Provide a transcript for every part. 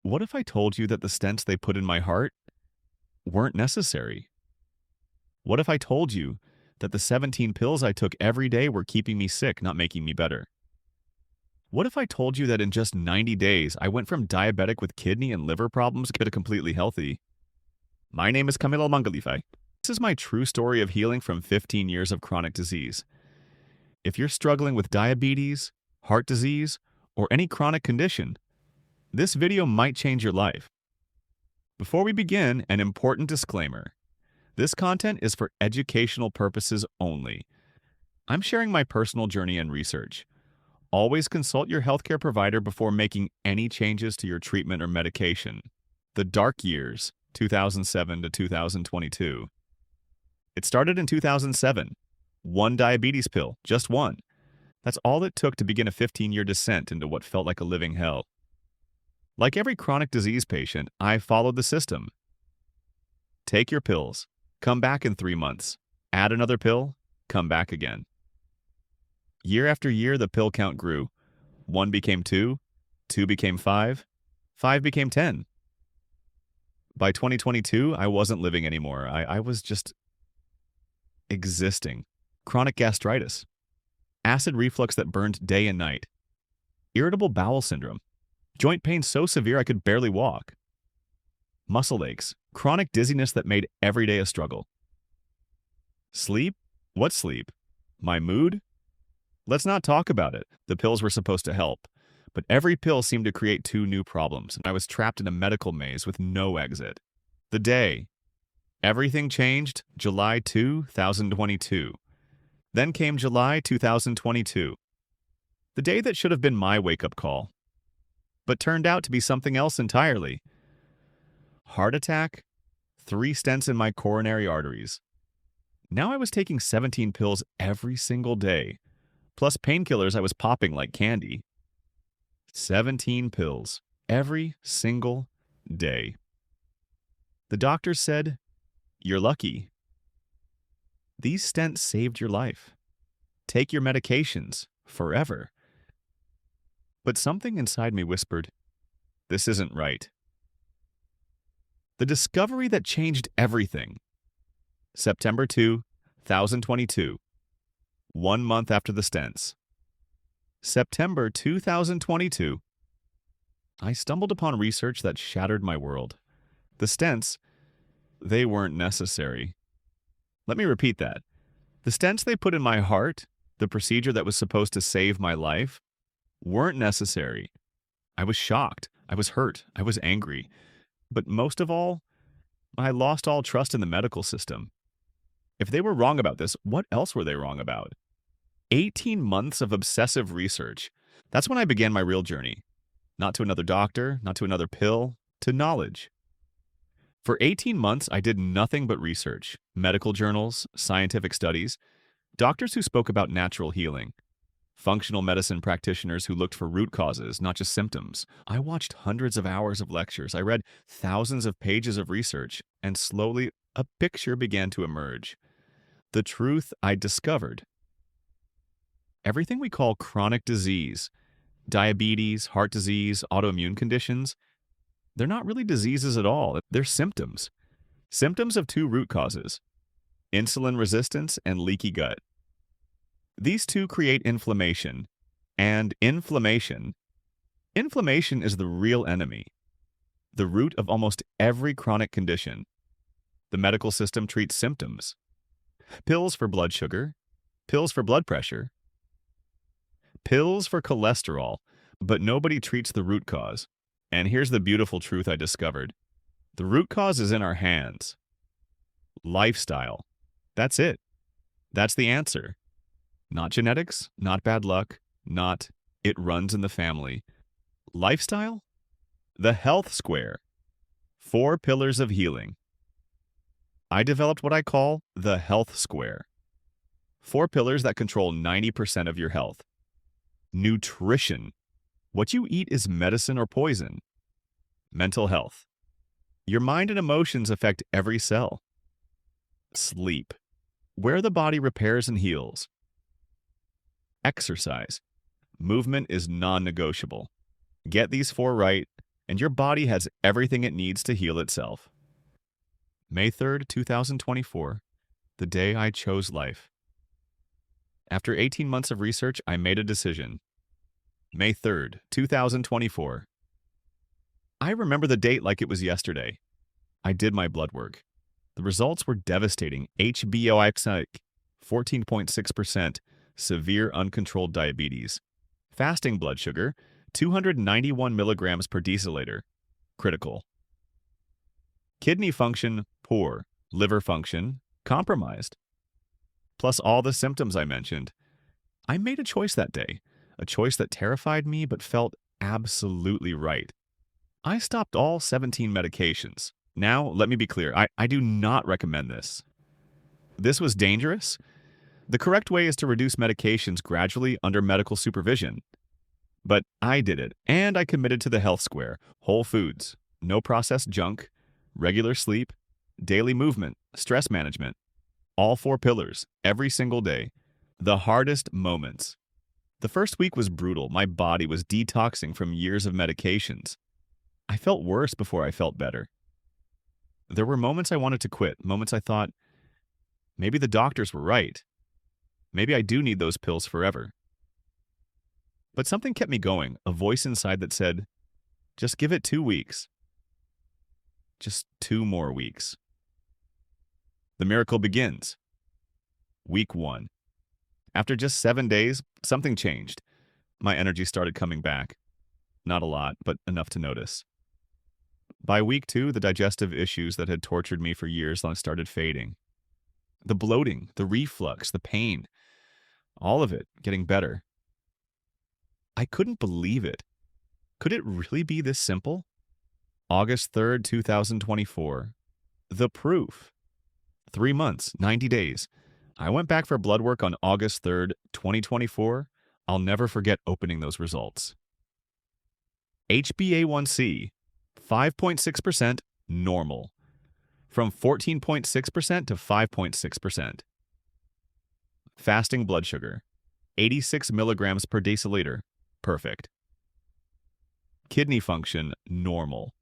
What if I told you that the stents they put in my heart weren't necessary? What if I told you that the 17 pills I took every day were keeping me sick, not making me better? What if I told you that in just 90 days, I went from diabetic with kidney and liver problems to completely healthy? My name is Camilo Mangalifay. This is my true story of healing from 15 years of chronic disease. If you're struggling with diabetes, heart disease, or any chronic condition, this video might change your life. Before we begin, an important disclaimer. This content is for educational purposes only. I'm sharing my personal journey and research. Always consult your healthcare provider before making any changes to your treatment or medication. The dark years, 2007 to 2022. It started in 2007. One diabetes pill, just one. That's all it took to begin a 15-year descent into what felt like a living hell. Like every chronic disease patient, I followed the system. Take your pills. Come back in 3 months. Add another pill. Come back again. Year after year, the pill count grew. 1 became 2, 2 became 5, 5 became 10. By 2022, I wasn't living anymore. I was just existing. Chronic gastritis, acid reflux that burned day and night, irritable bowel syndrome, joint pain so severe I could barely walk, muscle aches, chronic dizziness that made every day a struggle. Sleep? What sleep? My mood? Let's not talk about it. The pills were supposed to help, but every pill seemed to create 2 new problems, and I was trapped in a medical maze with no exit. The day everything changed, July 2022. Then came July 2022. The day that should have been my wake-up call, but turned out to be something else entirely. Heart attack, 3 stents in my coronary arteries. Now I was taking 17 pills every single day, plus painkillers I was popping like candy. 17 pills every single day. The doctor said, "You're lucky. These stents saved your life. Take your medications forever." But something inside me whispered, this isn't right. The discovery that changed everything. September 2022, 1 month after the stents. September 2022. I stumbled upon research that shattered my world. The stents, they weren't necessary. Let me repeat that. The stents they put in my heart, the procedure that was supposed to save my life, weren't necessary. I was shocked. I was hurt. I was angry. But most of all, I lost all trust in the medical system. If they were wrong about this, what else were they wrong about? 18 months of obsessive research. That's when I began my real journey. Not to another doctor, not to another pill, to knowledge. For 18 months, I did nothing but research, medical journals, scientific studies, doctors who spoke about natural healing, functional medicine practitioners who looked for root causes, not just symptoms. I watched hundreds of hours of lectures. I read thousands of pages of research, and slowly a picture began to emerge. The truth I discovered. Everything we call chronic disease, diabetes, heart disease, autoimmune conditions, they're not really diseases at all. They're symptoms. Symptoms of 2 root causes: insulin resistance and leaky gut. These 2 create inflammation. And inflammation is the real enemy, the root of almost every chronic condition. The medical system treats symptoms. Pills for blood sugar, pills for blood pressure, pills for cholesterol, but nobody treats the root cause. And here's the beautiful truth I discovered. The root cause is in our hands. Lifestyle. That's it. That's the answer. Not genetics, not bad luck, not it runs in the family. Lifestyle? The health square. 4 pillars of healing. I developed what I call the health square. 4 pillars that control 90% of your health. Nutrition. What you eat is medicine or poison. Mental health. Your mind and emotions affect every cell. Sleep. Where the body repairs and heals. Exercise. Movement is non-negotiable. Get these 4 right, and your body has everything it needs to heal itself. May 3rd, 2024, the day I chose life. After 18 months of research, I made a decision. May 3rd, 2024. I remember the date like it was yesterday. I did my blood work. The results were devastating. HbA1c, 14.6%, severe uncontrolled diabetes. Fasting blood sugar, 291 milligrams per deciliter, critical. Kidney function, poor. Liver function, compromised. Plus all the symptoms I mentioned. I made a choice that day, a choice that terrified me but felt absolutely right. I stopped all 17 medications. Now, let me be clear, I do not recommend this. This was dangerous. The correct way is to reduce medications gradually under medical supervision. But I did it, and I committed to the health square, whole foods, no processed junk, regular sleep, daily movement, stress management. All 4 pillars, every single day. The hardest moments. The first week was brutal. My body was detoxing from years of medications. I felt worse before I felt better. There were moments I wanted to quit, moments I thought, maybe the doctors were right. Maybe I do need those pills forever. But something kept me going, a voice inside that said, just give it 2 weeks. Just 2 more weeks. The miracle begins. Week 1. After just 7 days, something changed. My energy started coming back. Not a lot, but enough to notice. By week 2, the digestive issues that had tortured me for years started fading. The bloating, the reflux, the pain, all of it getting better. I couldn't believe it. Could it really be this simple? August 3rd, 2024. The proof. 3 months, 90 days. I went back for blood work on August 3rd, 2024. I'll never forget opening those results. HbA1c, 5.6% normal. From 14.6% to 5.6%. Fasting blood sugar, 86 milligrams per deciliter, perfect. Kidney function, normal.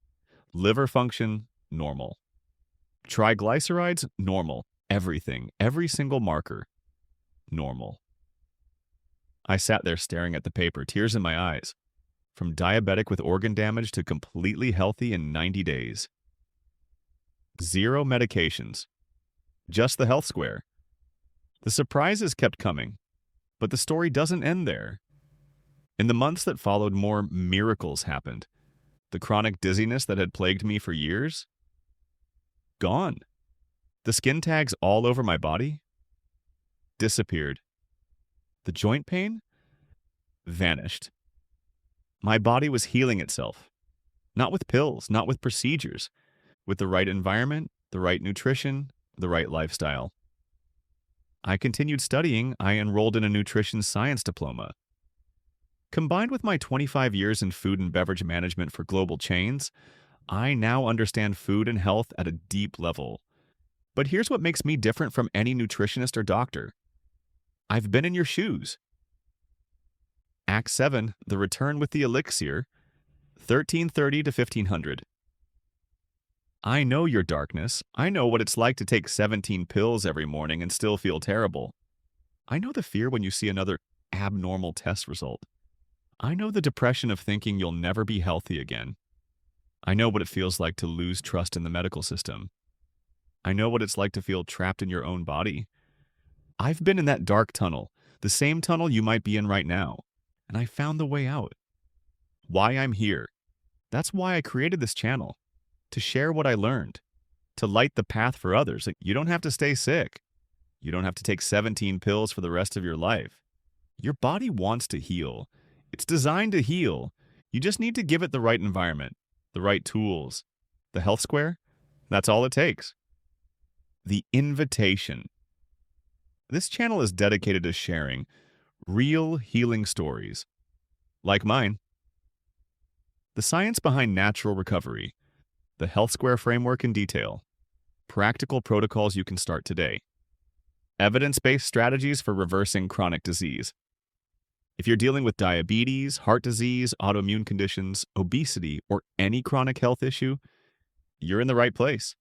Liver function, normal. Triglycerides, normal. Everything, every single marker, normal. I sat there staring at the paper, tears in my eyes. From diabetic with organ damage to completely healthy in 90 days. 0 medications. Just the health square. The surprises kept coming, but the story doesn't end there. In the months that followed, more miracles happened. The chronic dizziness that had plagued me for years? Gone. The skin tags all over my body? Disappeared. The joint pain? Vanished. My body was healing itself. Not with pills, not with procedures. With the right environment, the right nutrition, the right lifestyle. I continued studying. I enrolled in a nutrition science diploma. Combined with my 25 years in food and beverage management for global chains, I now understand food and health at a deep level. But here's what makes me different from any nutritionist or doctor. I've been in your shoes. Act 7, the return with the elixir, 1330 to 1500. I know your darkness. I know what it's like to take 17 pills every morning and still feel terrible. I know the fear when you see another abnormal test result. I know the depression of thinking you'll never be healthy again. I know what it feels like to lose trust in the medical system. I know what it's like to feel trapped in your own body. I've been in that dark tunnel, the same tunnel you might be in right now, and I found the way out. Why I'm here. That's why I created this channel. To share what I learned. To light the path for others. You don't have to stay sick. You don't have to take 17 pills for the rest of your life. Your body wants to heal. It's designed to heal. You just need to give it the right environment, the right tools. The health square? That's all it takes. The invitation. This channel is dedicated to sharing real healing stories, like mine. The science behind natural recovery, the health square framework in detail, practical protocols you can start today, evidence-based strategies for reversing chronic disease. If you're dealing with diabetes, heart disease, autoimmune conditions, obesity, or any chronic health issue, you're in the right place.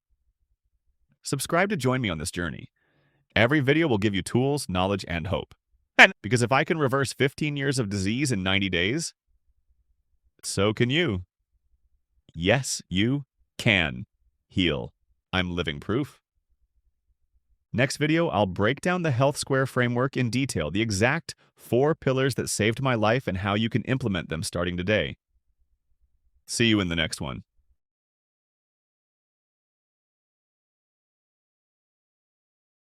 Subscribe to join me on this journey. Every video will give you tools, knowledge, and hope. Because if I can reverse 15 years of disease in 90 days, so can you. Yes, you can heal. I'm living proof. Next video, I'll break down the Health Square framework in detail, the exact 4 pillars that saved my life and how you can implement them starting today. See you in the next one.